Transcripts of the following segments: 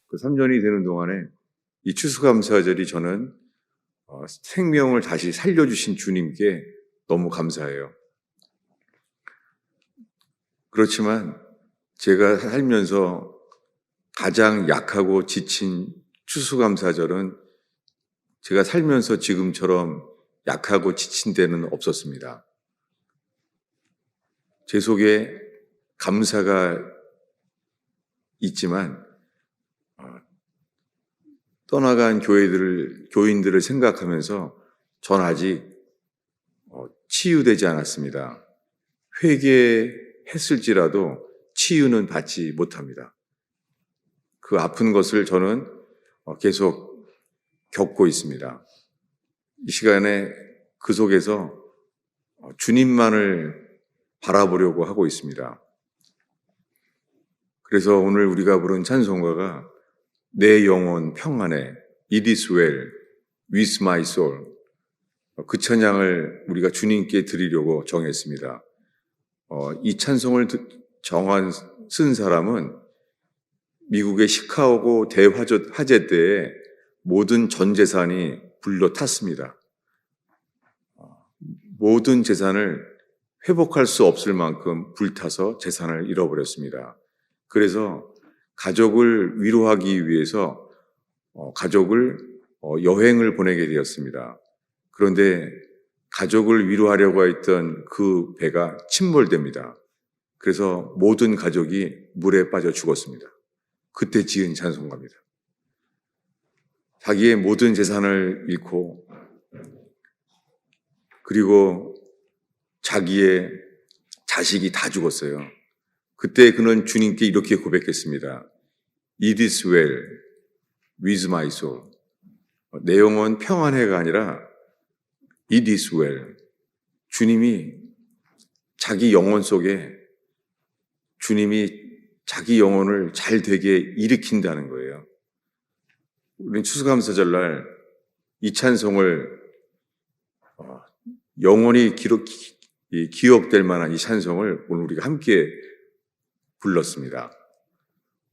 그 3년이 되는 동안에 이 추수감사절이 저는 생명을 다시 살려주신 주님께 너무 감사해요. 그렇지만 제가 살면서 가장 약하고 지친 추수감사절은 제가 살면서 지금처럼 약하고 지친 데는 없었습니다. 제 속에 감사가 있지만 떠나간 교인들을 생각하면서 전 아직 치유되지 않았습니다. 회개했을지라도 치유는 받지 못합니다. 그 아픈 것을 저는 계속 겪고 있습니다. 이 시간에 그 속에서 주님만을 바라보려고 하고 있습니다. 그래서 오늘 우리가 부른 찬송가가 내 영혼 평안해, It is well with my soul. 그 찬양을 우리가 주님께 드리려고 정했습니다. 이 찬송을 쓴 사람은 미국의 시카고 대화재 때에 모든 전 재산이 불러 탔습니다. 모든 재산을 회복할 수 없을 만큼 불타서 재산을 잃어버렸습니다. 그래서 가족을 위로하기 위해서 가족을 여행을 보내게 되었습니다. 그런데 가족을 위로하려고 했던 그 배가 침몰됩니다. 그래서 모든 가족이 물에 빠져 죽었습니다. 그때 지은 찬송가입니다. 자기의 모든 재산을 잃고 그리고 자기의 자식이 다 죽었어요. 그때 그는 주님께 이렇게 고백했습니다. It is well with my soul. 내 영혼 평안해가 아니라 It is well. 주님이 자기 영혼 속에 주님이 자기 영혼을 잘 되게 일으킨다는 거예요. 우리는 추수감사절날 이 찬송을 영원히 기억될 만한 이 찬송을 오늘 우리가 함께 불렀습니다.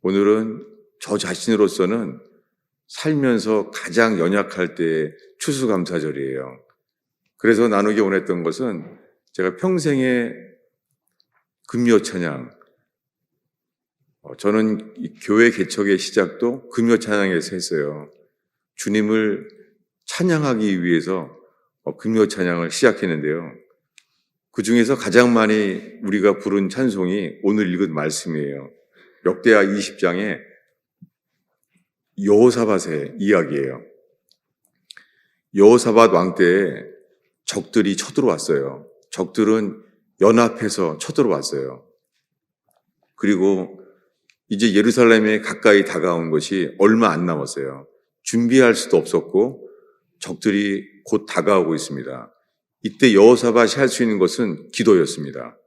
오늘은 저 자신으로서는 살면서 가장 연약할 때의 추수감사절이에요. 그래서 나누기 원했던 것은 제가 평생의 금요 찬양, 저는 교회 개척의 시작도 금요 찬양에서 했어요. 주님을 찬양하기 위해서 금요 찬양을 시작했는데요. 그 중에서 가장 많이 우리가 부른 찬송이 오늘 읽은 말씀이에요. 역대하 20장의 여호사밧의 이야기예요. 여호사밧 왕 때에 적들이 쳐들어왔어요. 적들은 연합해서 쳐들어왔어요. 그리고 이제 예루살렘에 가까이 다가온 것이 얼마 안 남았어요. 준비할 수도 없었고 적들이 곧 다가오고 있습니다. 이때 여호사밧이 할 수 있는 것은 기도였습니다.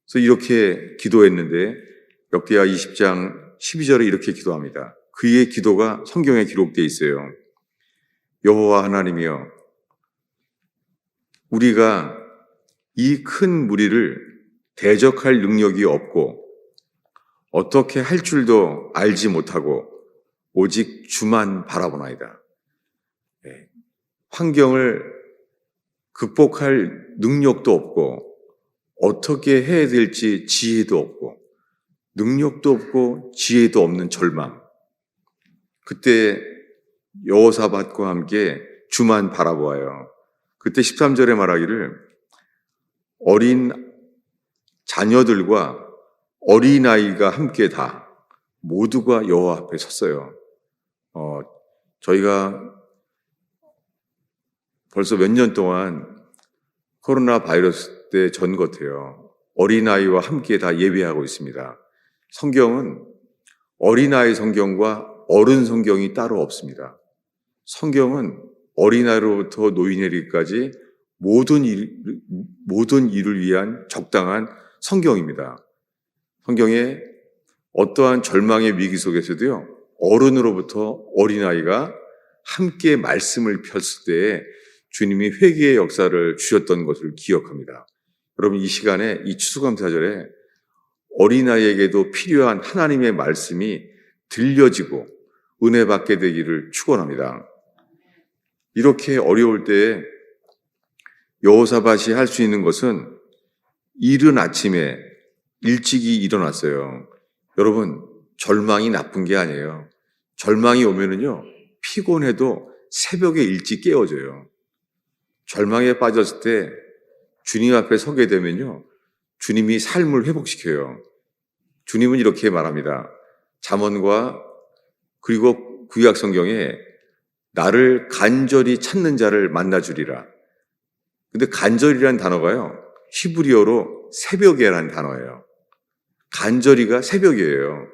그래서 이렇게 기도했는데 역대하 20장 12절에 이렇게 기도합니다. 그의 기도가 성경에 기록되어 있어요. 여호와 하나님이여, 우리가 이 큰 무리를 대적할 능력이 없고 어떻게 할 줄도 알지 못하고 오직 주만 바라보나이다. 환경을 극복할 능력도 없고 어떻게 해야 될지 지혜도 없고 능력도 없고 지혜도 없는 절망. 그때 여호사밧과 함께 주만 바라보아요. 그때 13절에 말하기를 어린 자녀들과 어린아이가 함께 다 모두가 여호와 앞에 섰어요. 저희가 벌써 몇 년 동안 코로나 바이러스 때 전 같아요. 어린아이와 함께 다 예배하고 있습니다. 성경은 어린아이 성경과 어른 성경이 따로 없습니다. 성경은 어린아이로부터 노인에게까지 모든 일을 위한 적당한 성경입니다. 성경에 어떠한 절망의 위기 속에서도요, 어른으로부터 어린아이가 함께 말씀을 폈을 때에 주님이 회개의 역사를 주셨던 것을 기억합니다. 여러분, 이 시간에 이 추수감사절에 어린아이에게도 필요한 하나님의 말씀이 들려지고 은혜 받게 되기를 축원합니다. 이렇게 어려울 때에 여호사밧이 할 수 있는 것은 이른 아침에 일찍이 일어났어요. 여러분, 절망이 나쁜 게 아니에요. 절망이 오면은요, 피곤해도 새벽에 일찍 깨어져요. 절망에 빠졌을 때 주님 앞에 서게 되면요, 주님이 삶을 회복시켜요. 주님은 이렇게 말합니다. 잠언과 그리고 구약 성경에 나를 간절히 찾는 자를 만나주리라. 근데 간절이라는 단어가요, 히브리어로 새벽에라는 단어예요. 간절히가 새벽이에요.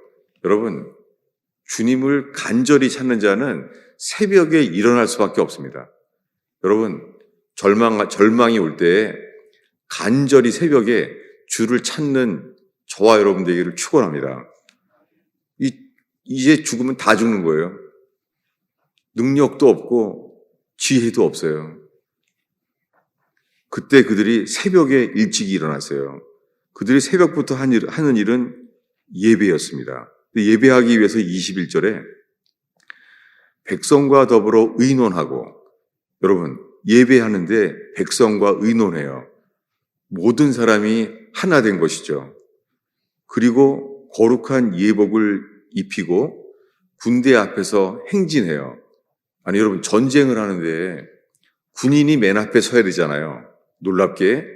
여러분, 주님을 간절히 찾는 자는 새벽에 일어날 수밖에 없습니다. 여러분, 절망이 올 때 간절히 새벽에 주를 찾는 저와 여러분 되기를 축원합니다. 이제 죽으면 다 죽는 거예요. 능력도 없고 지혜도 없어요. 그때 그들이 새벽에 일찍 일어났어요. 그들이 새벽부터 하는 일은 예배였습니다. 예배하기 위해서 21절에 백성과 더불어 의논하고, 여러분, 예배하는데 백성과 의논해요. 모든 사람이 하나 된 것이죠. 그리고 거룩한 예복을 입히고 군대 앞에서 행진해요. 아니, 여러분, 전쟁을 하는데 군인이 맨 앞에 서야 되잖아요. 놀랍게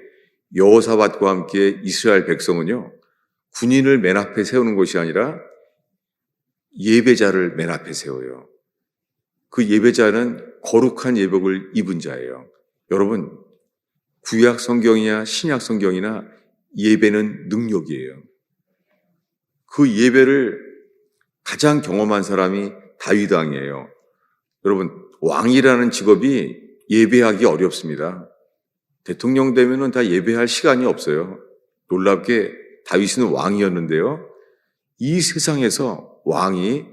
여호사밧과 함께 이스라엘 백성은요, 군인을 맨 앞에 세우는 것이 아니라 예배자를 맨 앞에 세워요. 그 예배자는 거룩한 예복을 입은 자예요. 여러분, 구약 성경이나 신약 성경이나 예배는 능력이에요. 그 예배를 가장 경험한 사람이 다윗 왕이에요. 여러분, 왕이라는 직업이 예배하기 어렵습니다. 대통령 되면은 다 예배할 시간이 없어요. 놀랍게 다윗은 왕이었는데요, 이 세상에서 왕이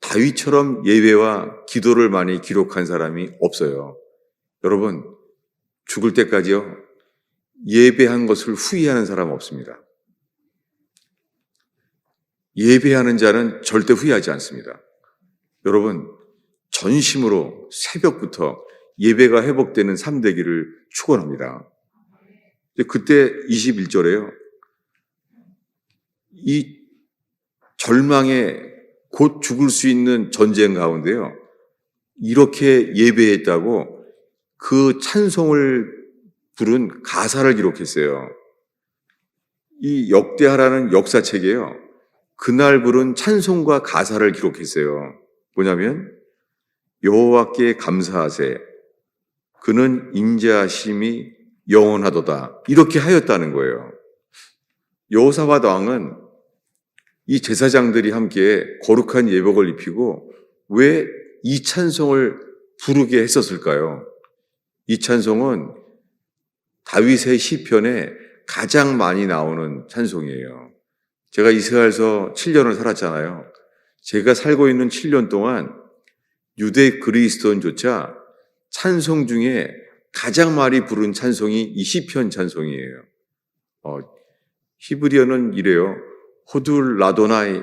다윗처럼 예배와 기도를 많이 기록한 사람이 없어요. 여러분, 죽을 때까지요, 예배한 것을 후회하는 사람 없습니다. 예배하는 자는 절대 후회하지 않습니다. 여러분, 전심으로 새벽부터 예배가 회복되는 삶 되기를 축원합니다. 그때 21절에요. 이 절망에 곧 죽을 수 있는 전쟁 가운데요, 이렇게 예배했다고 그 찬송을 부른 가사를 기록했어요. 이 역대하라는 역사책이에요. 그날 부른 찬송과 가사를 기록했어요. 뭐냐면 여호와께 감사하세, 그는 인자하심이 영원하도다, 이렇게 하였다는 거예요. 여호사밧 왕은 이 제사장들이 함께 거룩한 예복을 입히고 왜 이 찬송을 부르게 했었을까요? 이 찬송은 다윗의 시편에 가장 많이 나오는 찬송이에요. 제가 이스라엘에서 7년을 살았잖아요. 제가 살고 있는 7년 동안 유대 그리스도인조차 찬송 중에 가장 많이 부른 찬송이 이 시편 찬송이에요. 히브리어는 이래요. 호둘 라도나이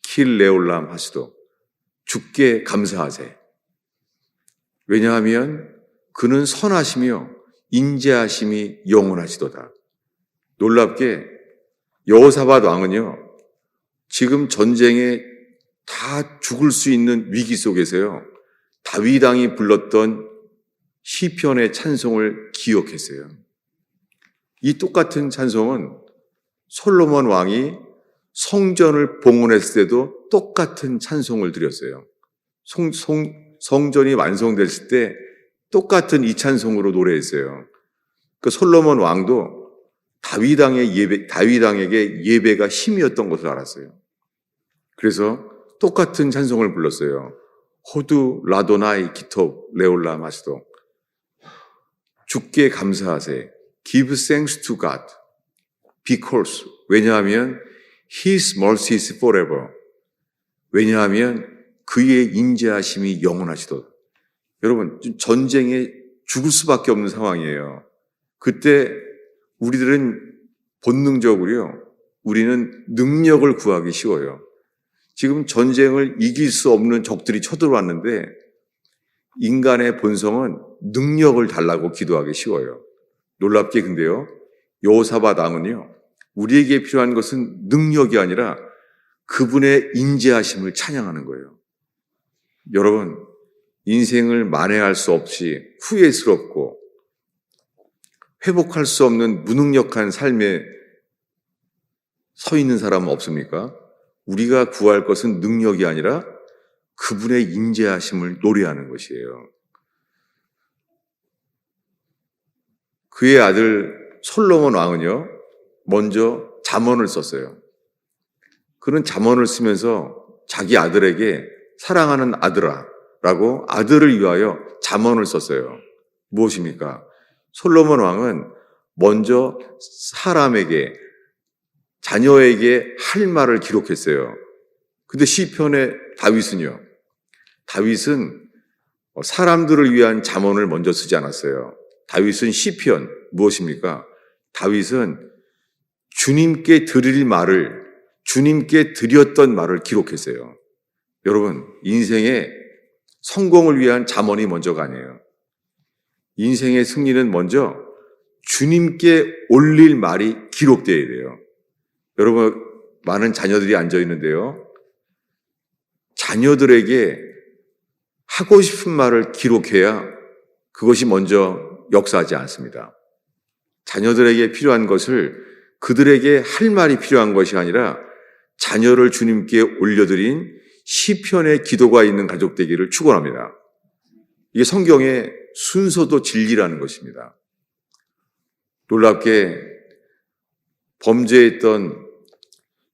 킬 레올람 하시도, 주께 감사하세. 왜냐하면 그는 선하시며 인자하심이 영원하시도다. 놀랍게 여호사밧 왕은요, 지금 전쟁에 다 죽을 수 있는 위기 속에서요, 다윗 왕이 불렀던 시편의 찬송을 기억했어요. 이 똑같은 찬송은 솔로몬 왕이 성전을 봉헌했을 때도 똑같은 찬송을 드렸어요. 성전이 완성됐을 때 똑같은 이 찬송으로 노래했어요. 그 솔로몬 왕도 다윗 왕에게 예배가 힘이었던 것을 알았어요. 그래서 똑같은 찬송을 불렀어요. 호두 라도나이 기톱 레올라 마시도, 주께 감사하세. Give thanks to God because, 왜냐하면 His mercy is forever. 왜냐하면 그의 인자하심이 영원하시도다. 여러분, 전쟁에 죽을 수밖에 없는 상황이에요. 그때 우리들은 본능적으로요, 우리는 능력을 구하기 쉬워요. 지금 전쟁을 이길 수 없는 적들이 쳐들어왔는데 인간의 본성은 능력을 달라고 기도하기 쉬워요. 놀랍게 근데요, 여호사밧 왕은요, 우리에게 필요한 것은 능력이 아니라 그분의 인자하심을 찬양하는 거예요. 여러분, 인생을 만회할 수 없이 후회스럽고 회복할 수 없는 무능력한 삶에 서 있는 사람은 없습니까? 우리가 구할 것은 능력이 아니라 그분의 인자하심을 노래하는 것이에요. 그의 아들 솔로몬 왕은요, 먼저 잠언을 썼어요. 그는 잠언을 쓰면서 자기 아들에게 사랑하는 아들아 라고 아들을 위하여 잠언을 썼어요. 무엇입니까? 솔로몬 왕은 먼저 사람에게, 자녀에게 할 말을 기록했어요. 근데 시편의 다윗은요, 다윗은 사람들을 위한 잠언을 먼저 쓰지 않았어요. 다윗은 시편, 무엇입니까? 다윗은 주님께 드릴 말을, 주님께 드렸던 말을 기록했어요. 여러분, 인생의 성공을 위한 잠언이 먼저가 아니에요. 인생의 승리는 먼저 주님께 올릴 말이 기록되어야 돼요. 여러분, 많은 자녀들이 앉아 있는데요, 자녀들에게 하고 싶은 말을 기록해야 그것이 먼저 역사하지 않습니다. 자녀들에게 필요한 것을 그들에게 할 말이 필요한 것이 아니라 자녀를 주님께 올려드린 시편의 기도가 있는 가족 되기를 축원합니다. 이게 성경의 순서도 진리라는 것입니다. 놀랍게 범죄했던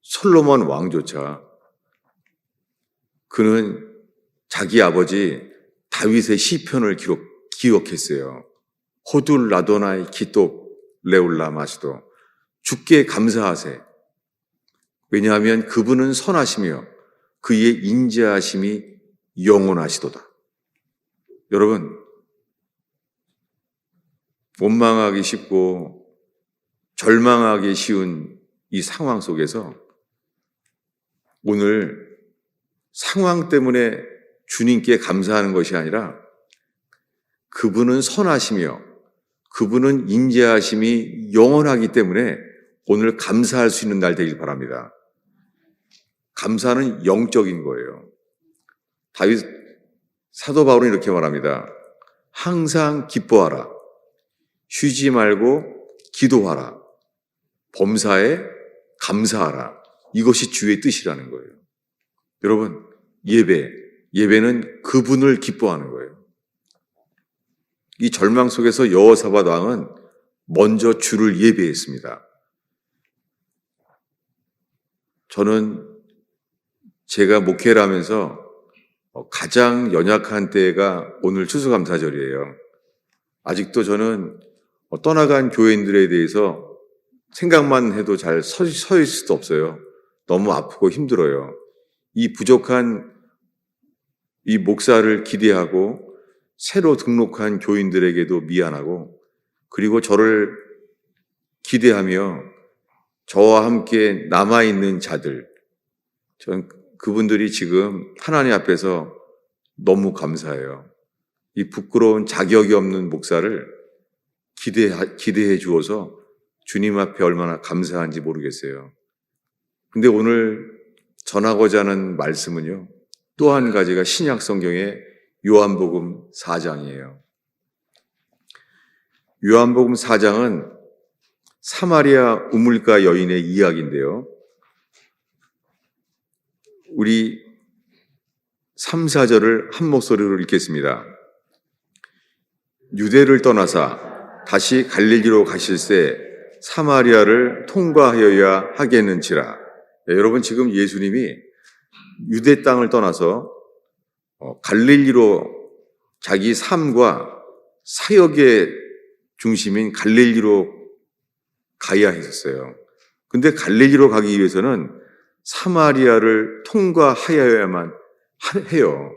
솔로몬 왕조차 그는 자기 아버지 다윗의 시편을 기억했어요. 호둘 라도나이 기또 레올라 마시도, 주께 감사하세. 왜냐하면 그분은 선하시며 그의 인자하심이 영원하시도다. 여러분, 원망하기 쉽고 절망하기 쉬운 이 상황 속에서 오늘 상황 때문에 주님께 감사하는 것이 아니라 그분은 선하시며 그분은 인자하심이 영원하기 때문에 오늘 감사할 수 있는 날 되길 바랍니다. 감사는 영적인 거예요. 사도 바울은 이렇게 말합니다. 항상 기뻐하라. 쉬지 말고 기도하라. 범사에 감사하라. 이것이 주의 뜻이라는 거예요. 여러분, 예배는 그분을 기뻐하는 거예요. 이 절망 속에서 여호사밧 왕은 먼저 주를 예배했습니다. 저는 제가 목회를 하면서 가장 연약한 때가 오늘 추수감사절이에요. 아직도 저는 떠나간 교인들에 대해서 생각만 해도 잘 서 있을 수도 없어요. 너무 아프고 힘들어요. 이 부족한 이 목사를 기대하고 새로 등록한 교인들에게도 미안하고, 그리고 저를 기대하며 저와 함께 남아있는 자들, 전 그분들이 지금 하나님 앞에서 너무 감사해요. 이 부끄러운 자격이 없는 목사를 기대해 주어서 주님 앞에 얼마나 감사한지 모르겠어요. 근데 오늘 전하고자 하는 말씀은요, 또 한 가지가 신약 성경의 요한복음 4장이에요. 요한복음 4장은 사마리아 우물가 여인의 이야기인데요. 우리 3, 4절을 한 목소리로 읽겠습니다. 유대를 떠나사 다시 갈릴리로 가실새 사마리아를 통과하여야 하겠는지라. 네, 여러분, 지금 예수님이 유대 땅을 떠나서 갈릴리로, 자기 삶과 사역의 중심인 갈릴리로 가야 했었어요. 근데 갈릴리로 가기 위해서는 사마리아를 통과하여야만 해요.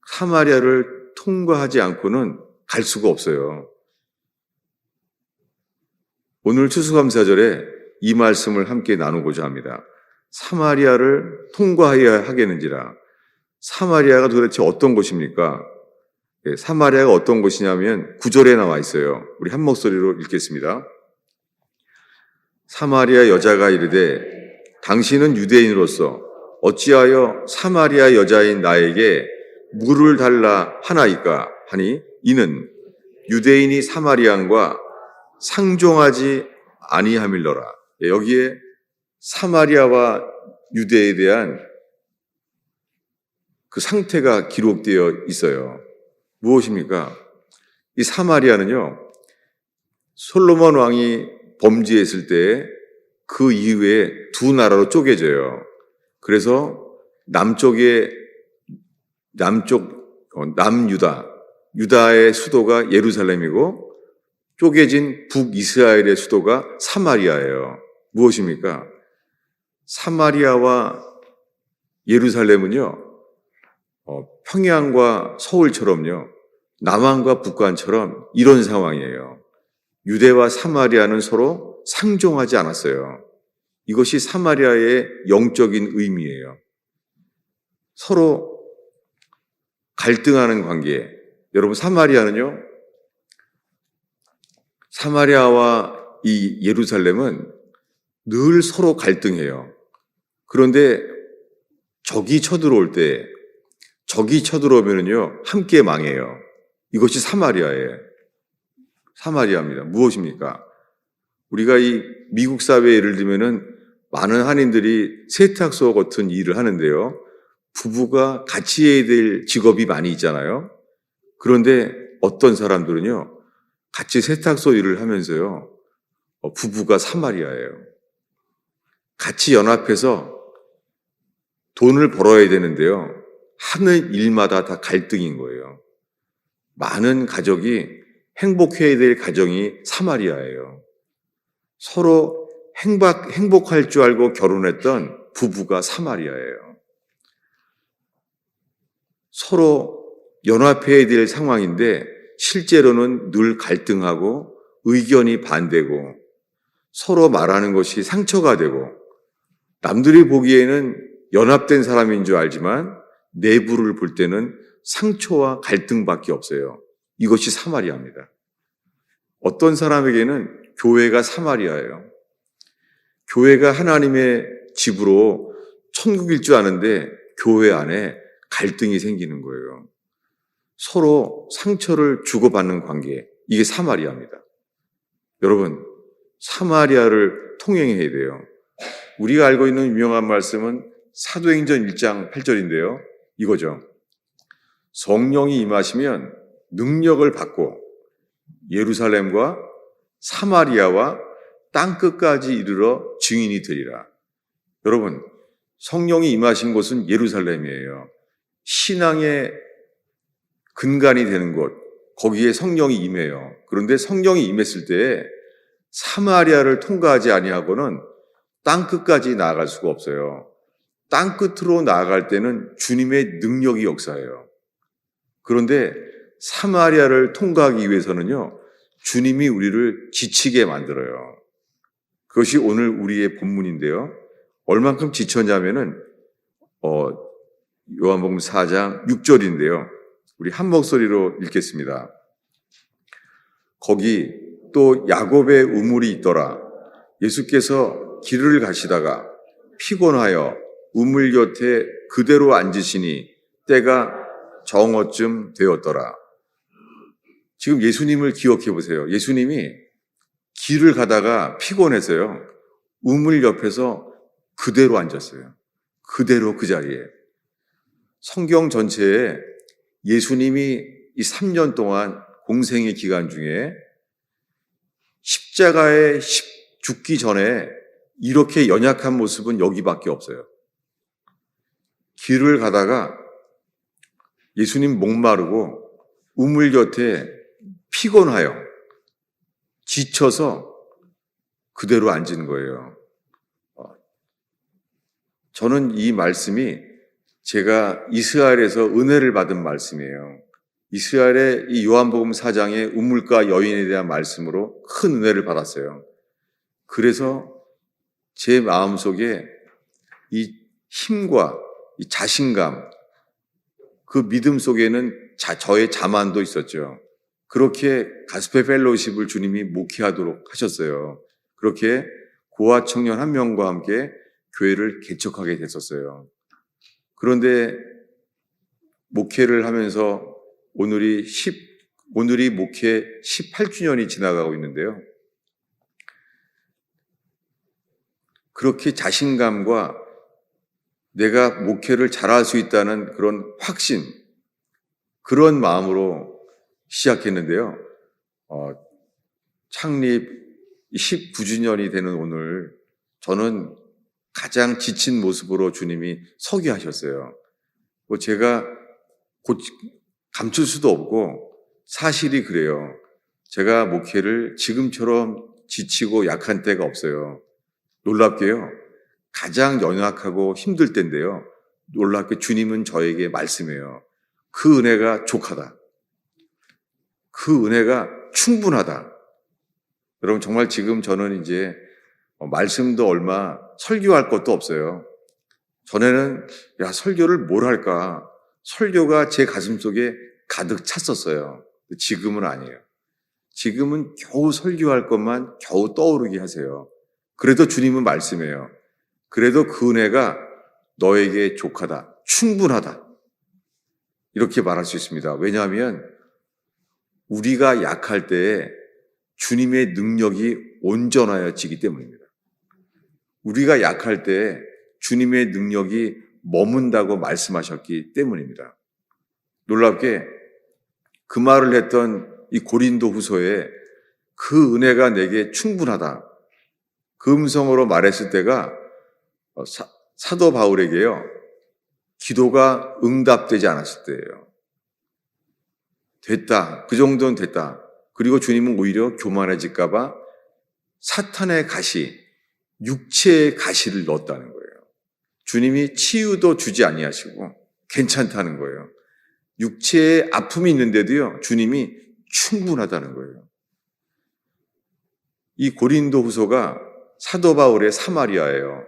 사마리아를 통과하지 않고는 갈 수가 없어요. 오늘 추수감사절에 이 말씀을 함께 나누고자 합니다. 사마리아를 통과해야 하겠는지라. 사마리아가 도대체 어떤 곳입니까? 사마리아가 어떤 곳이냐면 9절에 나와 있어요. 우리 한 목소리로 읽겠습니다. 사마리아 여자가 이르되 당신은 유대인으로서 어찌하여 사마리아 여자인 나에게 물을 달라 하나이까 하니 이는 유대인이 사마리안과 상종하지 아니함일러라. 여기에 사마리아와 유대에 대한 그 상태가 기록되어 있어요. 무엇입니까? 이 사마리아는요, 솔로몬 왕이 범죄했을 때 그 이후에 두 나라로 쪼개져요. 그래서 남유다, 유다의 수도가 예루살렘이고 쪼개진 북이스라엘의 수도가 사마리아예요. 무엇입니까? 사마리아와 예루살렘은요, 평양과 서울처럼요, 남한과 북한처럼 이런 상황이에요. 유대와 사마리아는 서로 상종하지 않았어요. 이것이 사마리아의 영적인 의미예요. 서로 갈등하는 관계. 여러분, 사마리아와 이 예루살렘은 늘 서로 갈등해요. 그런데 적이 쳐들어오면요, 함께 망해요. 이것이 사마리아입니다. 무엇입니까? 우리가 이 미국 사회에 예를 들면은 많은 한인들이 세탁소 같은 일을 하는데요. 부부가 같이 해야 될 직업이 많이 있잖아요. 그런데 어떤 사람들은요, 같이 세탁소 일을 하면서요, 부부가 사마리아예요. 같이 연합해서 돈을 벌어야 되는데요, 하는 일마다 다 갈등인 거예요. 많은 가족이 행복해야 될 가정이 사마리아예요. 서로 행복할 줄 알고 결혼했던 부부가 사마리아예요. 서로 연합해야 될 상황인데 실제로는 늘 갈등하고 의견이 반대고 서로 말하는 것이 상처가 되고 남들이 보기에는 연합된 사람인 줄 알지만 내부를 볼 때는 상처와 갈등밖에 없어요. 이것이 사마리아입니다. 어떤 사람에게는 교회가 사마리아예요. 교회가 하나님의 집으로 천국일 줄 아는데 교회 안에 갈등이 생기는 거예요. 서로 상처를 주고받는 관계, 이게 사마리아입니다. 여러분, 사마리아를 통행해야 돼요. 우리가 알고 있는 유명한 말씀은 사도행전 1장 8절인데요. 이거죠. 성령이 임하시면 능력을 받고 예루살렘과 사마리아와 땅끝까지 이르러 증인이 되리라. 여러분, 성령이 임하신 곳은 예루살렘이에요. 신앙의 근간이 되는 곳, 거기에 성령이 임해요. 그런데 성령이 임했을 때 사마리아를 통과하지 아니하고는 땅끝까지 나아갈 수가 없어요. 땅끝으로 나아갈 때는 주님의 능력이 역사해요. 그런데 사마리아를 통과하기 위해서는요, 주님이 우리를 지치게 만들어요. 그것이 오늘 우리의 본문인데요. 얼만큼 지쳤냐면은 요한복음 4장 6절인데요. 우리 한 목소리로 읽겠습니다. 거기 또 야곱의 우물이 있더라. 예수께서 길을 가시다가 피곤하여 우물 곁에 그대로 앉으시니 때가 정오쯤 되었더라. 지금 예수님을 기억해 보세요. 예수님이 길을 가다가 피곤해서요, 우물 옆에서 그대로 앉았어요. 그대로 그 자리에. 성경 전체에 예수님이 이 3년 동안 공생의 기간 중에 십자가에 죽기 전에 이렇게 연약한 모습은 여기밖에 없어요. 길을 가다가 예수님 목마르고 우물 곁에 피곤하여 지쳐서 그대로 앉은 거예요. 저는 이 말씀이 제가 이스라엘에서 은혜를 받은 말씀이에요. 이스라엘의 이 요한복음 4장의 우물가 여인에 대한 말씀으로 큰 은혜를 받았어요. 그래서 제 마음속에 이 힘과 이 자신감, 그 믿음 속에는 저의 자만도 있었죠. 그렇게 가스펠 펠로우십을 주님이 목회하도록 하셨어요. 그렇게 고아 청년 한 명과 함께 교회를 개척하게 됐었어요. 그런데 목회를 하면서 오늘이 목회 18주년이 지나가고 있는데요. 그렇게 자신감과 내가 목회를 잘할 수 있다는 그런 확신, 그런 마음으로 시작했는데요. 창립 19주년이 되는 오늘 저는 가장 지친 모습으로 주님이 서게 하셨어요. 제가 감출 수도 없고 사실이 그래요. 제가 목회를 지금처럼 지치고 약한 때가 없어요. 놀랍게요. 가장 연약하고 힘들 때인데요. 놀랍게 주님은 저에게 말씀해요. 그 은혜가 족하다. 그 은혜가 충분하다. 여러분 정말 지금 저는 이제 말씀도 얼마 설교할 것도 없어요. 전에는 설교를 뭘 할까? 설교가 제 가슴속에 가득 찼었어요. 지금은 아니에요. 지금은 겨우 설교할 것만 겨우 떠오르게 하세요. 그래도 주님은 말씀해요. 그래도 그 은혜가 너에게 족하다, 충분하다. 이렇게 말할 수 있습니다. 왜냐하면 우리가 약할 때에 주님의 능력이 온전하여지기 때문입니다. 우리가 약할 때에 주님의 능력이 머문다고 말씀하셨기 때문입니다. 놀랍게 그 말을 했던 이 고린도 후서에 그 은혜가 내게 충분하다. 그 음성으로 말했을 때가 사도 바울에게요. 기도가 응답되지 않았을 때예요. 됐다. 그 정도는 됐다. 그리고 주님은 오히려 교만해질까 봐 사탄의 가시, 육체의 가시를 넣었다는 거예요. 주님이 치유도 주지 아니하시고 괜찮다는 거예요. 육체에 아픔이 있는데도요. 주님이 충분하다는 거예요. 이 고린도 후서가 사도 바울의 사마리아예요.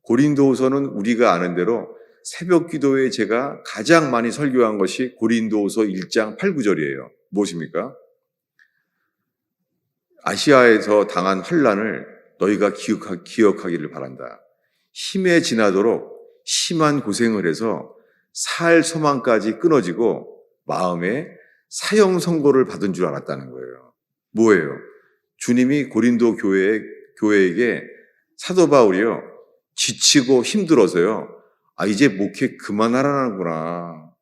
고린도 후서는 우리가 아는 대로 새벽 기도에 제가 가장 많이 설교한 것이 고린도 후서 1장 8, 9절이에요. 무엇입니까? 아시아에서 당한 환난을 너희가 기억하기를 바란다. 힘에 지나도록 심한 고생을 해서 살 소망까지 끊어지고 마음에 사형 선고를 받은 줄 알았다는 거예요. 뭐예요? 주님이 고린도 교회에게 사도 바울이요. 지치고 힘들어서요. 이제 목회 그만하라는구나.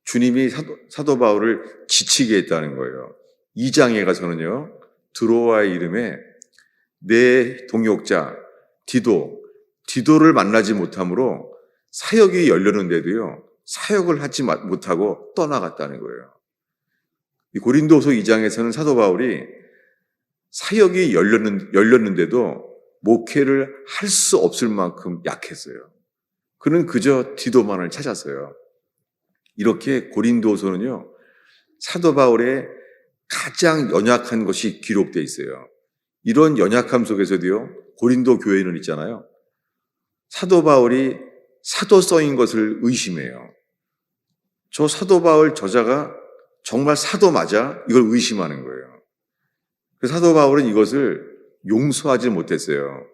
주님이 사도 바울을 지치게 했다는 거예요. 2장에 가서는요. 드로아의 이름에 내 동역자 디도를 만나지 못함으로 사역이 열렸는데도요. 사역을 하지 못하고 떠나갔다는 거예요. 이 고린도서 2장에서는 사도 바울이 사역이 열렸는데도 목회를 할 수 없을 만큼 약했어요. 그는 그저 디도만을 찾았어요. 이렇게 고린도서는요. 사도 바울의 가장 연약한 것이 기록되어 있어요. 이런 연약함 속에서도요. 고린도 교회는 있잖아요. 사도 바울이 사도성인 것을 의심해요. 저 사도 바울 저자가 정말 사도 맞아? 이걸 의심하는 거예요. 사도 바울은 이것을 용서하지 못했어요.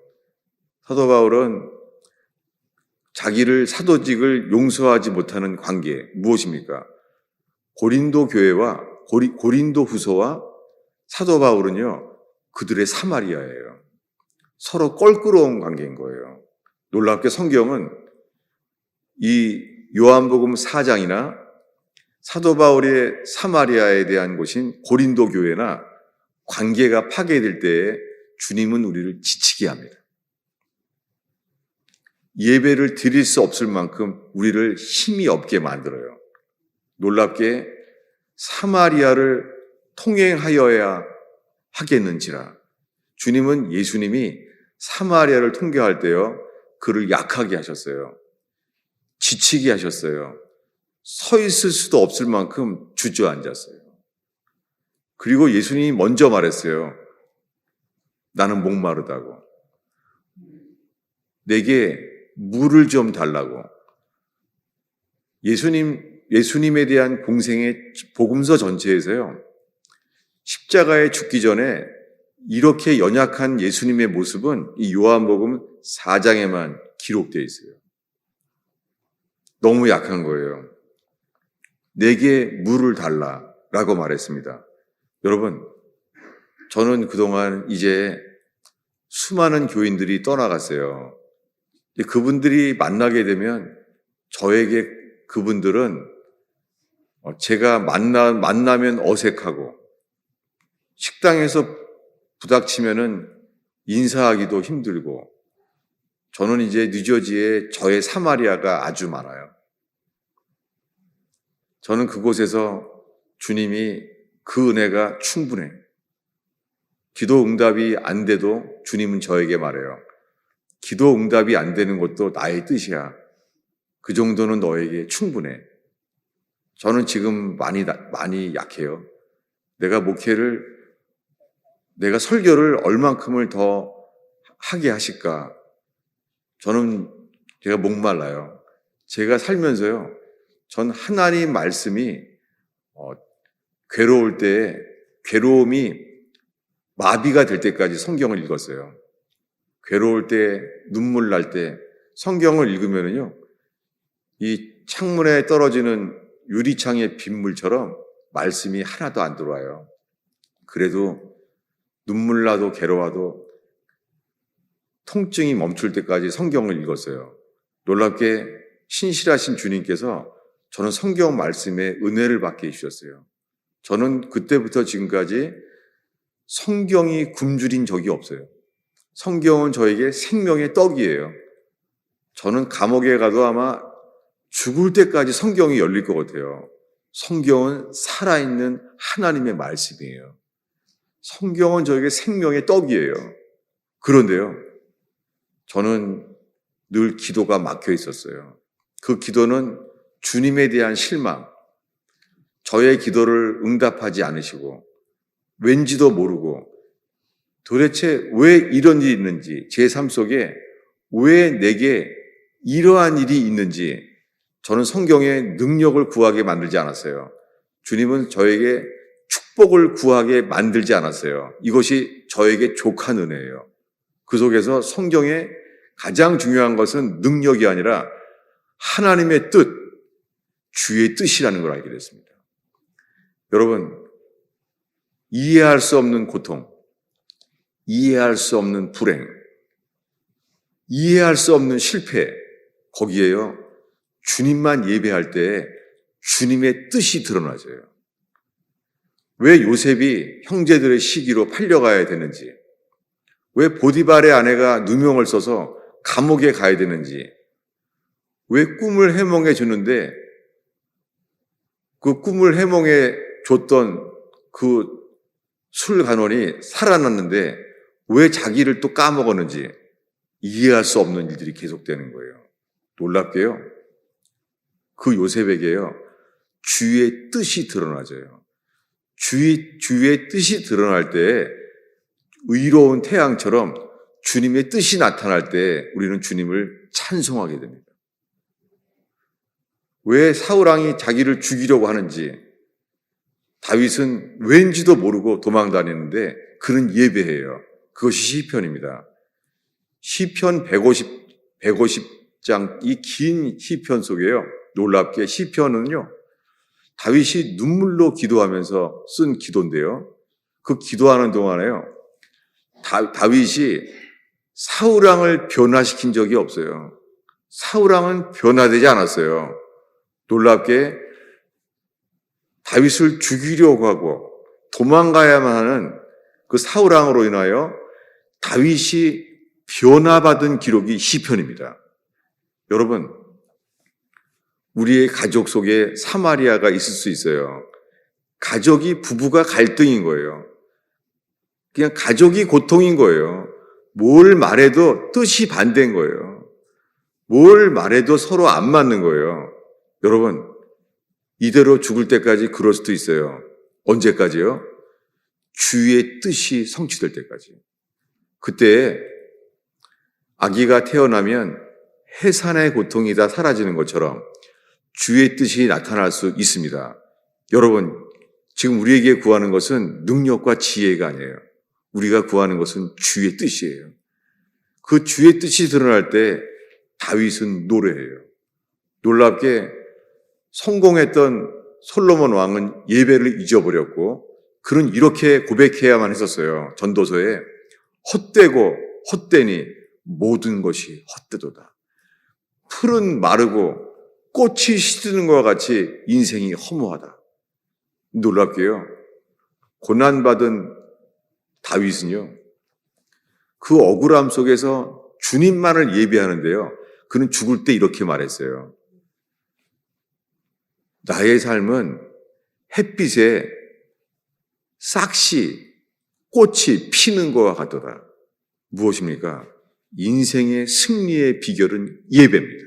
사도 바울은 자기를 사도직을 용서하지 못하는 관계 무엇입니까? 고린도 교회와 고린도 후서와 사도 바울은요. 그들의 사마리아예요. 서로 껄끄러운 관계인 거예요. 놀랍게 성경은 이 요한복음 4장이나 사도 바울의 사마리아에 대한 곳인 고린도 교회나 관계가 파괴될 때에 주님은 우리를 지치게 합니다. 예배를 드릴 수 없을 만큼 우리를 힘이 없게 만들어요. 놀랍게 사마리아를 통행하여야 하겠는지라. 주님은 예수님이 사마리아를 통과할 때요. 그를 약하게 하셨어요. 지치게 하셨어요. 서 있을 수도 없을 만큼 주저앉았어요. 그리고 예수님이 먼저 말했어요. 나는 목마르다고. 내게 물을 좀 달라고. 예수님에 대한 공생의 복음서 전체에서요, 십자가에 죽기 전에 이렇게 연약한 예수님의 모습은 이 요한복음 4장에만 기록되어 있어요. 너무 약한 거예요. 내게 물을 달라라고 말했습니다. 여러분, 저는 그동안 이제 수많은 교인들이 떠나갔어요. 그분들이 만나게 되면 저에게 그분들은 제가 만나면 어색하고 식당에서 부닥치면은 인사하기도 힘들고, 저는 이제 뉴저지에 저의 사마리아가 아주 많아요. 저는 그곳에서 주님이 그 은혜가 충분해. 기도 응답이 안 돼도 주님은 저에게 말해요. 기도 응답이 안 되는 것도 나의 뜻이야. 그 정도는 너에게 충분해. 저는 지금 많이 약해요. 내가 설교를 얼만큼을 더 하게 하실까? 제가 목말라요. 제가 살면서요, 전 하나님 말씀이 괴로울 때, 괴로움이 마비가 될 때까지 성경을 읽었어요. 괴로울 때, 눈물 날 때 성경을 읽으면은요, 이 창문에 떨어지는 유리창의 빗물처럼 말씀이 하나도 안 들어와요. 그래도 눈물 나도 괴로워도 통증이 멈출 때까지 성경을 읽었어요. 놀랍게 신실하신 주님께서 저는 성경 말씀에 은혜를 받게 해주셨어요. 저는 그때부터 지금까지 성경이 굶주린 적이 없어요. 성경은 저에게 생명의 떡이에요. 저는 감옥에 가도 아마 죽을 때까지 성경이 열릴 것 같아요. 성경은 살아있는 하나님의 말씀이에요. 성경은 저에게 생명의 떡이에요. 그런데요, 저는 늘 기도가 막혀 있었어요. 그 기도는 주님에 대한 실망, 저의 기도를 응답하지 않으시고 왠지도 모르고 도대체 왜 이런 일이 있는지, 제 삶 속에 왜 내게 이러한 일이 있는지 저는 성경의 능력을 구하게 만들지 않았어요. 주님은 저에게 축복을 구하게 만들지 않았어요. 이것이 저에게 족한 은혜예요. 그 속에서 성경의 가장 중요한 것은 능력이 아니라 하나님의 뜻, 주의 뜻이라는 걸 알게 됐습니다. 여러분, 이해할 수 없는 고통, 이해할 수 없는 불행, 이해할 수 없는 실패, 거기에요, 주님만 예배할 때 주님의 뜻이 드러나져요. 왜 요셉이 형제들의 시기로 팔려가야 되는지, 왜 보디발의 아내가 누명을 써서 감옥에 가야 되는지, 왜 꿈을 해몽해 주는데 그 꿈을 해몽해 줬던 그 술간원이 살아났는데 왜 자기를 또 까먹었는지 이해할 수 없는 일들이 계속되는 거예요. 놀랍게요, 그 요셉에게요, 주의 뜻이 드러나져요. 주의 뜻이 드러날 때 의로운 태양처럼 주님의 뜻이 나타날 때 우리는 주님을 찬송하게 됩니다. 왜 사울왕이 자기를 죽이려고 하는지 다윗은 왠지도 모르고 도망다니는데 그는 예배해요. 그것이 시편입니다. 시편 150장 이 긴 시편 속에요, 놀랍게 시편은요, 다윗이 눈물로 기도하면서 쓴 기도인데요, 그 기도하는 동안에요, 다윗이 사울왕을 변화시킨 적이 없어요. 사울왕은 변화되지 않았어요. 놀랍게 다윗을 죽이려고 하고 도망가야만 하는 그 사울왕으로 인하여 다윗이 변화받은 기록이 시편입니다. 여러분, 우리의 가족 속에 사마리아가 있을 수 있어요. 부부가 갈등인 거예요. 그냥 가족이 고통인 거예요. 뭘 말해도 뜻이 반대인 거예요. 뭘 말해도 서로 안 맞는 거예요. 여러분, 이대로 죽을 때까지 그럴 수도 있어요. 언제까지요? 주의 뜻이 성취될 때까지. 그때 아기가 태어나면 해산의 고통이 다 사라지는 것처럼 주의 뜻이 나타날 수 있습니다. 여러분, 지금 우리에게 구하는 것은 능력과 지혜가 아니에요. 우리가 구하는 것은 주의 뜻이에요. 그 주의 뜻이 드러날 때 다윗은 노래해요. 놀랍게 성공했던 솔로몬 왕은 예배를 잊어버렸고 그는 이렇게 고백해야만 했었어요. 전도서에 헛되고 헛되니 모든 것이 헛되도다. 풀은 마르고 꽃이 시드는 것과 같이 인생이 허무하다. 놀랍게요. 고난받은 다윗은요. 그 억울함 속에서 주님만을 예배하는데요. 그는 죽을 때 이렇게 말했어요. 나의 삶은 햇빛에 싹시 꽃이 피는 것과 같도다. 무엇입니까? 인생의 승리의 비결은 예배입니다.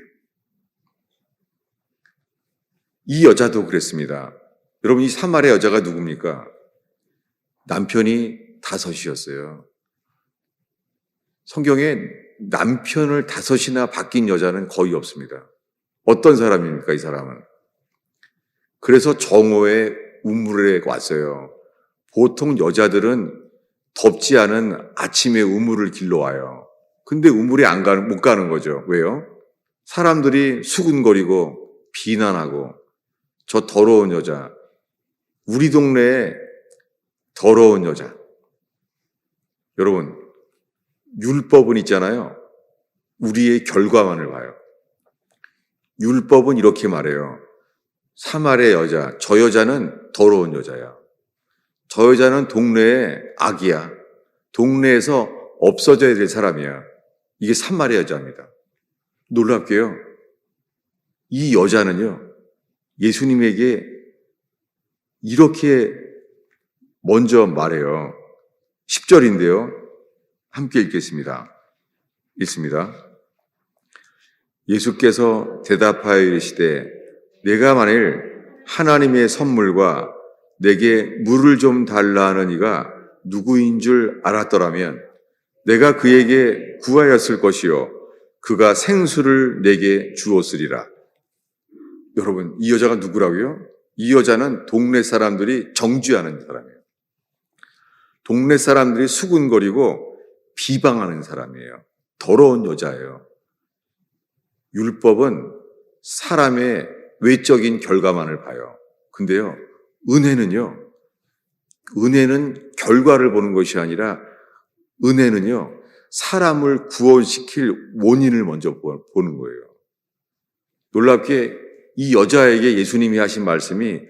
이 여자도 그랬습니다. 여러분, 이 사마리아 여자가 누굽니까? 남편이 5이었어요. 성경에 남편을 5이나 바뀐 여자는 거의 없습니다. 어떤 사람입니까, 이 사람은? 그래서 정오에 우물에 왔어요. 보통 여자들은 덥지 않은 아침에 우물을 길러 와요. 근데 우물에 못 가는 거죠. 왜요? 사람들이 수군거리고 비난하고 저 더러운 여자, 우리 동네에 더러운 여자. 여러분, 율법은 있잖아요. 우리의 결과만을 봐요. 율법은 이렇게 말해요. 사마리아 여자, 저 여자는 더러운 여자야. 저 여자는 동네에 악이야. 동네에서 없어져야 될 사람이야. 이게 사마리아 여자입니다. 놀랍게요. 이 여자는요, 예수님에게 이렇게 먼저 말해요. 10절인데요. 함께 읽겠습니다. 읽습니다. 예수께서 대답하여 이르시되 내가 만일 하나님의 선물과 내게 물을 좀 달라 하는 이가 누구인 줄 알았더라면 내가 그에게 구하였을 것이요 그가 생수를 내게 주었으리라. 여러분, 이 여자가 누구라고요? 이 여자는 동네 사람들이 정죄하는 사람이에요. 동네 사람들이 수군거리고 비방하는 사람이에요. 더러운 여자예요. 율법은 사람의 외적인 결과만을 봐요. 근데요, 은혜는 결과를 보는 것이 아니라 은혜는요, 사람을 구원시킬 원인을 먼저 보는 거예요. 놀랍게 이 여자에게 예수님이 하신 말씀이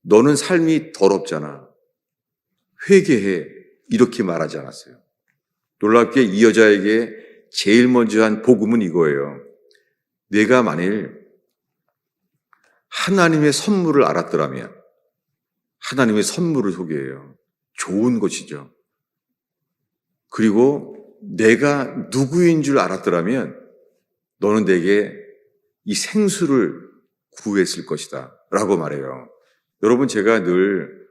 너는 삶이 더럽잖아. 회개해. 이렇게 말하지 않았어요. 놀랍게 이 여자에게 제일 먼저 한 복음은 이거예요. 내가 만일 하나님의 선물을 알았더라면, 하나님의 선물을 소개해요. 좋은 것이죠. 그리고 내가 누구인 줄 알았더라면 너는 내게 이 생수를 구했을 것이다 라고 말해요. 여러분, 제가 늘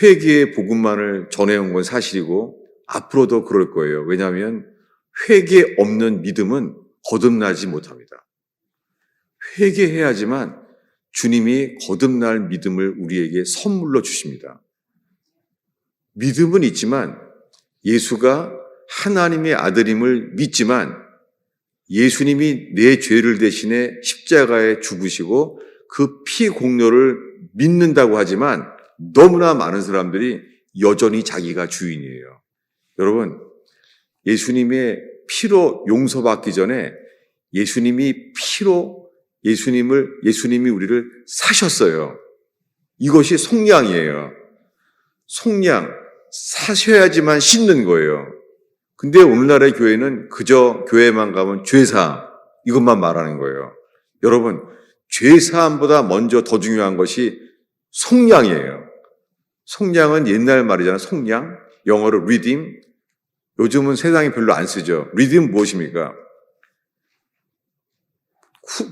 회개의 복음만을 전해온 건 사실이고 앞으로도 그럴 거예요. 왜냐하면 회개 없는 믿음은 거듭나지 못합니다. 회개해야지만 주님이 거듭날 믿음을 우리에게 선물로 주십니다. 믿음은 있지만 예수가 하나님의 아들임을 믿지만 예수님이 내 죄를 대신해 십자가에 죽으시고 그 피 공로를 믿는다고 하지만 너무나 많은 사람들이 여전히 자기가 주인이에요. 여러분, 예수님의 피로 용서받기 전에 예수님이 우리를 사셨어요. 이것이 속량이에요. 속량, 사셔야지만 씻는 거예요. 근데 오늘날의 교회는 그저 교회만 가면 죄사함, 이것만 말하는 거예요. 여러분, 죄사함보다 먼저 더 중요한 것이 속량이에요. 속량은 옛날 말이잖아요. 속량, 영어로 redeem. 요즘은 세상에 별로 안 쓰죠. redeem 무엇입니까?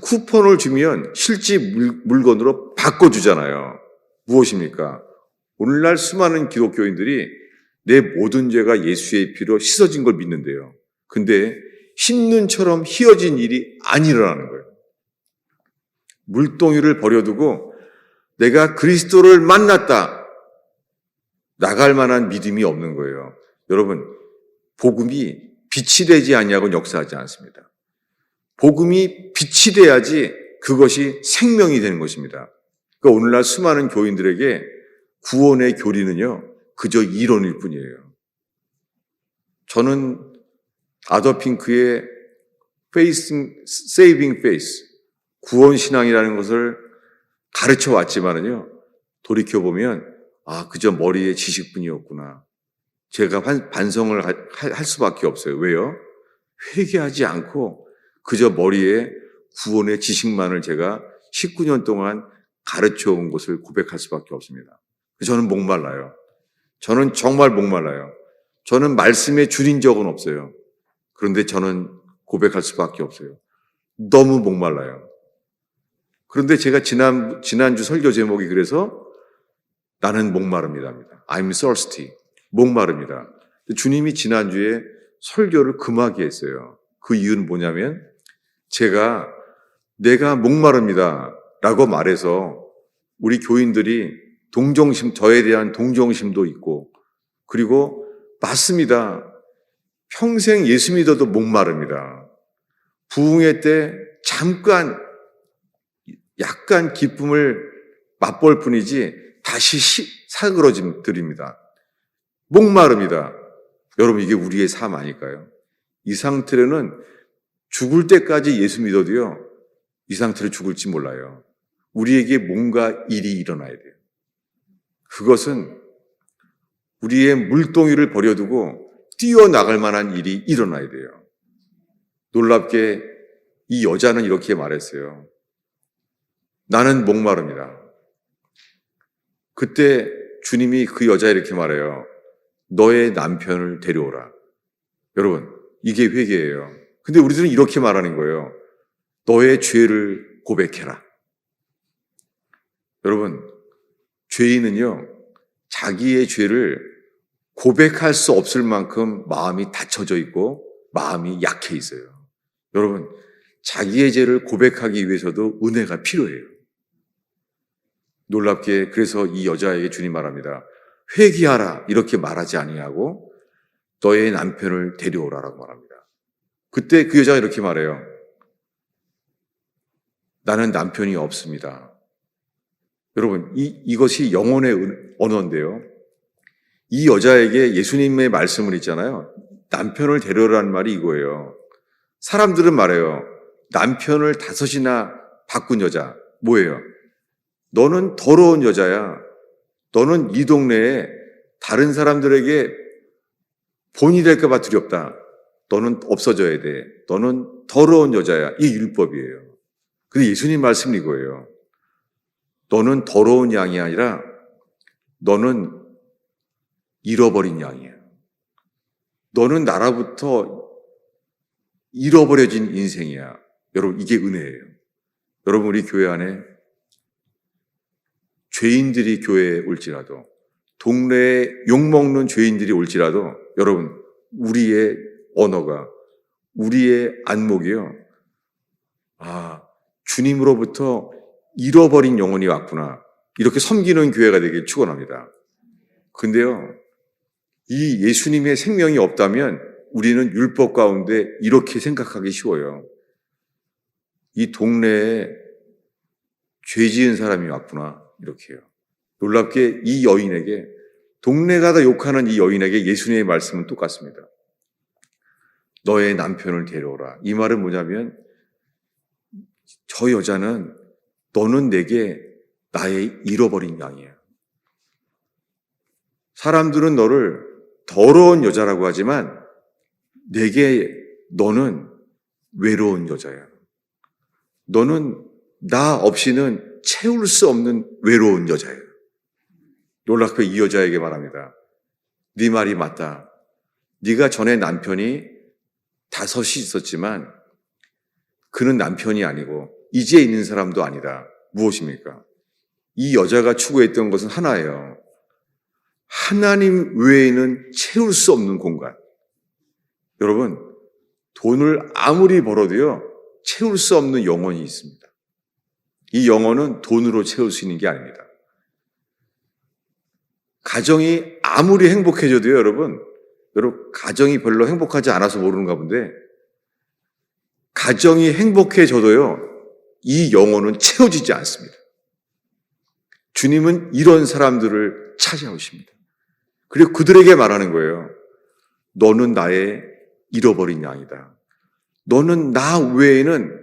쿠폰을 주면 실제 물건으로 바꿔주잖아요. 무엇입니까? 오늘날 수많은 기독교인들이 내 모든 죄가 예수의 피로 씻어진 걸 믿는데요. 근데 신눈처럼 휘어진 일이 안 일어나는 거예요. 물동이를 버려두고 내가 그리스도를 만났다. 나갈 만한 믿음이 없는 거예요. 여러분, 복음이 빛이 되지 아니하고는 역사하지 않습니다. 복음이 빛이 돼야지 그것이 생명이 되는 것입니다. 그러니까 오늘날 수많은 교인들에게 구원의 교리는요, 그저 이론일 뿐이에요. 저는 아더 핑크의 Saving Faith, 구원신앙이라는 것을 가르쳐 왔지만은요, 돌이켜보면, 그저 머리의 지식뿐이었구나. 제가 반성을 할 수밖에 없어요. 왜요? 회개하지 않고 그저 머리에 구원의 지식만을 제가 19년 동안 가르쳐 온 것을 고백할 수밖에 없습니다. 저는 목말라요. 저는 정말 목말라요. 저는 말씀에 줄인 적은 없어요. 그런데 저는 고백할 수밖에 없어요. 너무 목말라요. 그런데 제가 지난주 설교 제목이 그래서 나는 목마릅니다. I'm thirsty. 목마릅니다. 주님이 지난주에 설교를 금하게 했어요. 그 이유는 뭐냐면 내가 목마릅니다 라고 말해서 우리 교인들이 저에 대한 동정심도 있고, 그리고 맞습니다. 평생 예수 믿어도 목마릅니다. 부흥회 때 잠깐 약간 기쁨을 맛볼 뿐이지 다시 사그러짐들입니다. 목마릅니다. 여러분, 이게 우리의 삶 아닐까요? 이 상태로는 죽을 때까지 예수 믿어도요, 이 상태로 죽을지 몰라요. 우리에게 뭔가 일이 일어나야 돼요. 그것은 우리의 물동이를 버려두고 뛰어나갈 만한 일이 일어나야 돼요. 놀랍게 이 여자는 이렇게 말했어요. 나는 목마릅니다. 그때 주님이 그 여자에 이렇게 말해요. 너의 남편을 데려오라. 여러분, 이게 회개예요. 근데 우리들은 이렇게 말하는 거예요. 너의 죄를 고백해라. 여러분, 죄인은요, 자기의 죄를 고백할 수 없을 만큼 마음이 닫혀져 있고 마음이 약해 있어요. 여러분, 자기의 죄를 고백하기 위해서도 은혜가 필요해요. 놀랍게 그래서 이 여자에게 주님 말합니다. 회개하라 이렇게 말하지 아니하고 너의 남편을 데려오라라고 말합니다. 그때 그 여자가 이렇게 말해요. 나는 남편이 없습니다. 여러분, 이것이 영혼의 언어인데요. 이 여자에게 예수님의 말씀을 있잖아요. 남편을 데려오라는 말이 이거예요. 사람들은 말해요. 남편을 5이나 바꾼 여자. 뭐예요? 너는 더러운 여자야. 너는 이 동네에 다른 사람들에게 본이 될까 봐 두렵다. 너는 없어져야 돼. 너는 더러운 여자야. 이게 율법이에요. 근데 예수님 말씀은 이거예요. 너는 더러운 양이 아니라 너는 잃어버린 양이야. 너는 나로부터 잃어버려진 인생이야. 여러분, 이게 은혜예요. 여러분, 우리 교회 안에 죄인들이 교회에 올지라도, 동네에 욕먹는 죄인들이 올지라도, 여러분, 우리의 언어가, 우리의 안목이요. 주님으로부터 잃어버린 영혼이 왔구나. 이렇게 섬기는 교회가 되길 축원합니다. 근데요, 이 예수님의 생명이 없다면 우리는 율법 가운데 이렇게 생각하기 쉬워요. 이 동네에 죄 지은 사람이 왔구나. 이렇게요. 놀랍게 이 여인에게, 동네가 다 욕하는 이 여인에게 예수님의 말씀은 똑같습니다. 너의 남편을 데려오라. 이 말은 뭐냐면, 저 여자는 너는 내게 나의 잃어버린 양이야. 사람들은 너를 더러운 여자라고 하지만 내게 너는 외로운 여자야. 너는 나 없이는 채울 수 없는 외로운 여자예요. 놀랍게 이 여자에게 말합니다. 네 말이 맞다. 네가 전에 남편이 5이 있었지만 그는 남편이 아니고 이제 있는 사람도 아니다. 무엇입니까? 이 여자가 추구했던 것은 하나예요. 하나님 외에는 채울 수 없는 공간. 여러분, 돈을 아무리 벌어도요, 채울 수 없는 영혼이 있습니다. 이 영혼은 돈으로 채울 수 있는 게 아닙니다. 가정이 아무리 행복해져도요, 여러분, 가정이 별로 행복하지 않아서 모르는가 본데, 가정이 행복해져도요, 이 영혼은 채워지지 않습니다. 주님은 이런 사람들을 찾아오십니다. 그리고 그들에게 말하는 거예요. 너는 나의 잃어버린 양이다. 너는 나 외에는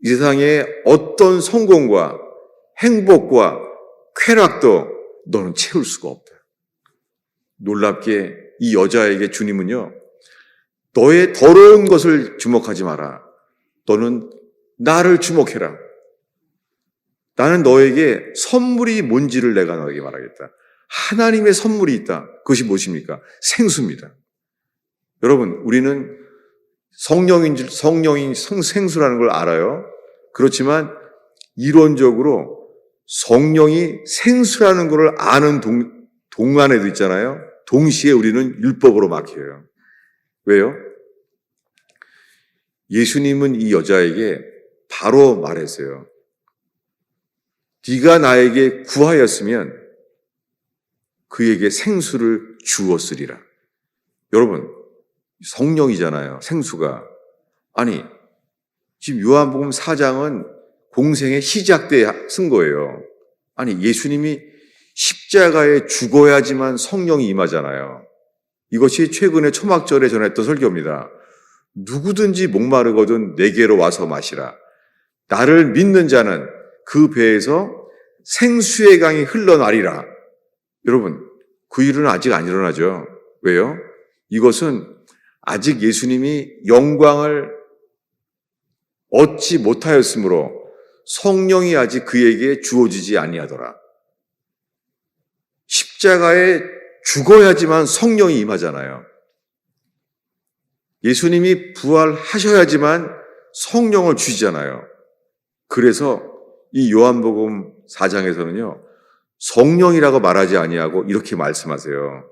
이 세상에 어떤 성공과 행복과 쾌락도 너는 채울 수가 없다. 놀랍게 이 여자에게 주님은요, 너의 더러운 것을 주목하지 마라. 너는 나를 주목해라. 나는 너에게 선물이 뭔지를 내가 너에게 말하겠다. 하나님의 선물이 있다. 그것이 무엇입니까? 생수입니다. 여러분, 우리는 성령인 생수라는 걸 알아요. 그렇지만 이론적으로 성령이 생수라는 걸 아는 동안에도 있잖아요. 동시에 우리는 율법으로 막혀요. 왜요? 예수님은 이 여자에게 바로 말했어요. 네가 나에게 구하였으면 그에게 생수를 주었으리라. 여러분, 성령이잖아요. 생수가. 아니, 지금 요한복음 4장은 공생의 시작 때 쓴 거예요. 아니, 예수님이 십자가에 죽어야지만 성령이 임하잖아요. 이것이 최근에 초막절에 전했던 설교입니다. 누구든지 목마르거든 내게로 와서 마시라. 나를 믿는 자는 그 배에서 생수의 강이 흘러나리라. 여러분, 그 일은 아직 안 일어나죠. 왜요? 이것은 아직 예수님이 영광을 얻지 못하였으므로 성령이 아직 그에게 주어지지 아니하더라. 십자가에 죽어야지만 성령이 임하잖아요. 예수님이 부활하셔야지만 성령을 주시잖아요. 그래서 이 요한복음 4장에서는요, 성령이라고 말하지 아니하고 이렇게 말씀하세요.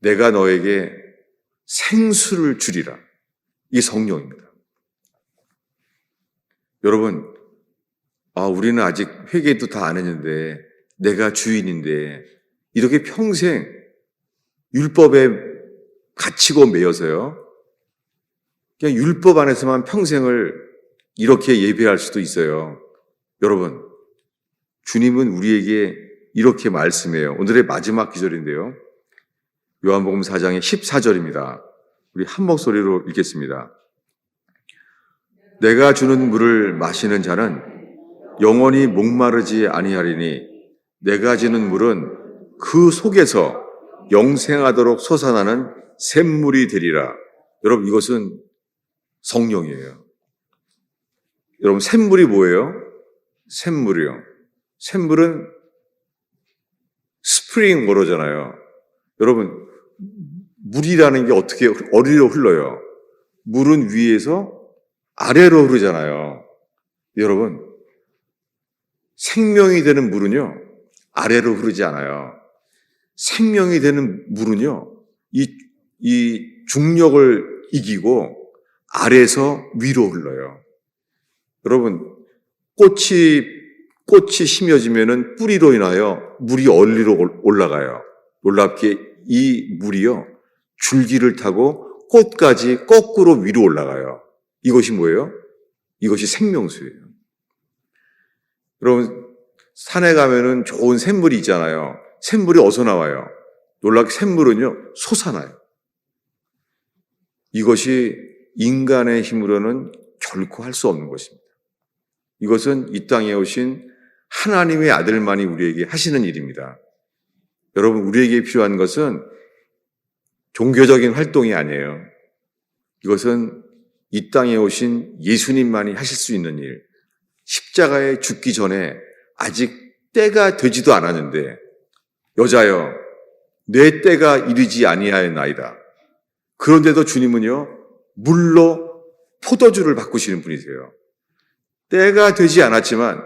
내가 너에게 생수를 주리라. 이 성령입니다. 여러분, 우리는 아직 회개도 다 안 했는데 내가 주인인데 이렇게 평생 율법에 갇히고 매여서요. 그냥 율법 안에서만 평생을 이렇게 예배할 수도 있어요. 여러분, 주님은 우리에게 이렇게 말씀해요. 오늘의 마지막 기절인데요. 요한복음 4장의 14절입니다. 우리 한 목소리로 읽겠습니다. 내가 주는 물을 마시는 자는 영원히 목마르지 아니하리니 내가 주는 물은 그 속에서 영생하도록 솟아나는 샘물이 되리라. 여러분, 이것은 성령이에요. 여러분, 샘물이 뭐예요? 샘물이요. 샘물은 스프링 워터잖아요. 여러분, 물이라는 게 어떻게 어디로 흘러요? 물은 위에서 아래로 흐르잖아요. 여러분, 생명이 되는 물은요, 아래로 흐르지 않아요. 생명이 되는 물은요, 이 중력을 이기고 아래에서 위로 흘러요. 여러분, 꽃이 심어지면은 뿌리로 인하여 물이 얼리로 올라가요. 놀랍게 이 물이요, 줄기를 타고 꽃까지 거꾸로 위로 올라가요. 이것이 뭐예요? 이것이 생명수예요. 여러분, 산에 가면은 좋은 샘물이 있잖아요. 샘물이 어디서 나와요? 놀랍게 샘물은요, 솟아나요. 이것이 인간의 힘으로는 결코 할 수 없는 것입니다. 이것은 이 땅에 오신 하나님의 아들만이 우리에게 하시는 일입니다. 여러분, 우리에게 필요한 것은 종교적인 활동이 아니에요. 이것은 이 땅에 오신 예수님만이 하실 수 있는 일. 십자가에 죽기 전에 아직 때가 되지도 않았는데, 여자여, 내 때가 이르지 아니하였나이다. 그런데도 주님은요, 물로 포도주를 바꾸시는 분이세요. 때가 되지 않았지만,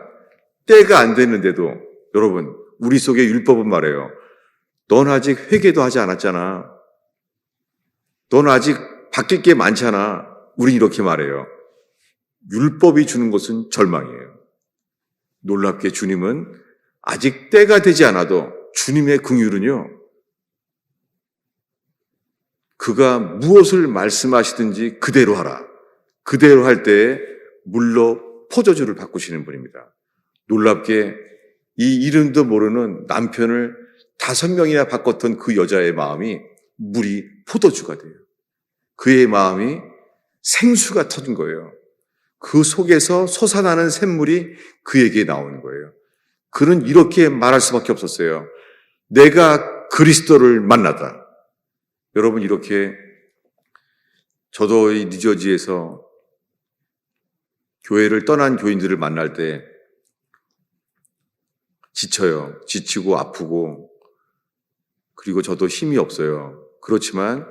때가 안 됐는데도, 여러분, 우리 속에 율법은 말해요. 넌 아직 회개도 하지 않았잖아. 넌 아직 바뀔 게 많잖아. 우린 이렇게 말해요. 율법이 주는 것은 절망이에요. 놀랍게 주님은 아직 때가 되지 않아도 주님의 긍휼은요, 그가 무엇을 말씀하시든지 그대로 하라. 그대로 할 때에 물로 포도주를 바꾸시는 분입니다. 놀랍게 이 이름도 모르는 남편을 5명이나 바꿨던 그 여자의 마음이 물이 포도주가 돼요. 그의 마음이 생수가 터진 거예요. 그 속에서 솟아나는 샘물이 그에게 나오는 거예요. 그는 이렇게 말할 수밖에 없었어요. 내가 그리스도를 만나다. 여러분, 이렇게 저도 이 뉴저지에서 교회를 떠난 교인들을 만날 때 지쳐요. 지치고 아프고, 그리고 저도 힘이 없어요. 그렇지만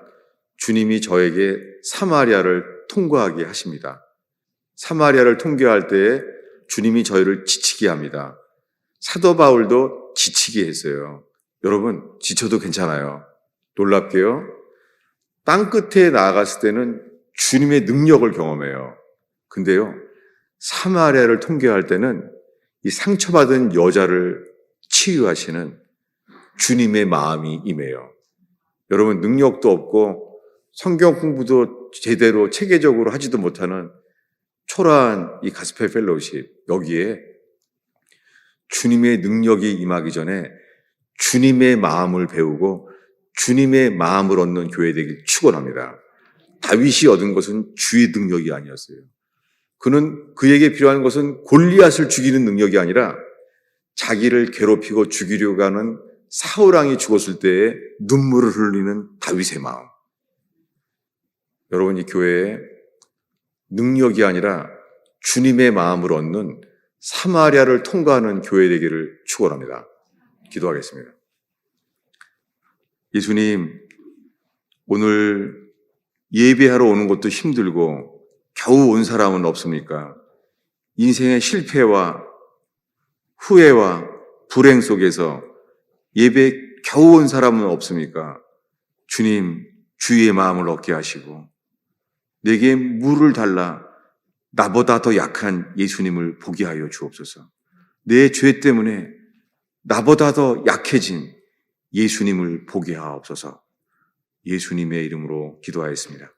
주님이 저에게 사마리아를 통과하게 하십니다. 사마리아를 통과할 때에 주님이 저희를 지치게 합니다. 사도 바울도 지치게 했어요. 여러분, 지쳐도 괜찮아요. 놀랍게요, 땅 끝에 나아갔을 때는 주님의 능력을 경험해요. 근데요, 사마리아를 통과할 때는 이 상처받은 여자를 치유하시는 주님의 마음이 임해요. 여러분, 능력도 없고 성경 공부도 제대로 체계적으로 하지도 못하는 초라한 이 가스펠 펠로우십, 여기에 주님의 능력이 임하기 전에 주님의 마음을 배우고 주님의 마음을 얻는 교회 되길 축원합니다. 다윗이 얻은 것은 주의 능력이 아니었어요. 그에게 필요한 것은 골리앗을 죽이는 능력이 아니라 자기를 괴롭히고 죽이려고 하는 사울왕이 죽었을 때에 눈물을 흘리는 다윗의 마음. 여러분, 이 교회에 능력이 아니라 주님의 마음을 얻는 사마리아를 통과하는 교회 되기를 축원합니다. 기도하겠습니다. 예수님, 오늘 예배하러 오는 것도 힘들고 겨우 온 사람은 없습니까? 인생의 실패와 후회와 불행 속에서 예배에 겨우 온 사람은 없습니까? 주님, 주의 마음을 얻게 하시고 내게 물을 달라 나보다 더 약한 예수님을 보게 하여 주옵소서. 내 죄 때문에 나보다 더 약해진 예수님을 보게 하옵소서. 예수님의 이름으로 기도하였습니다.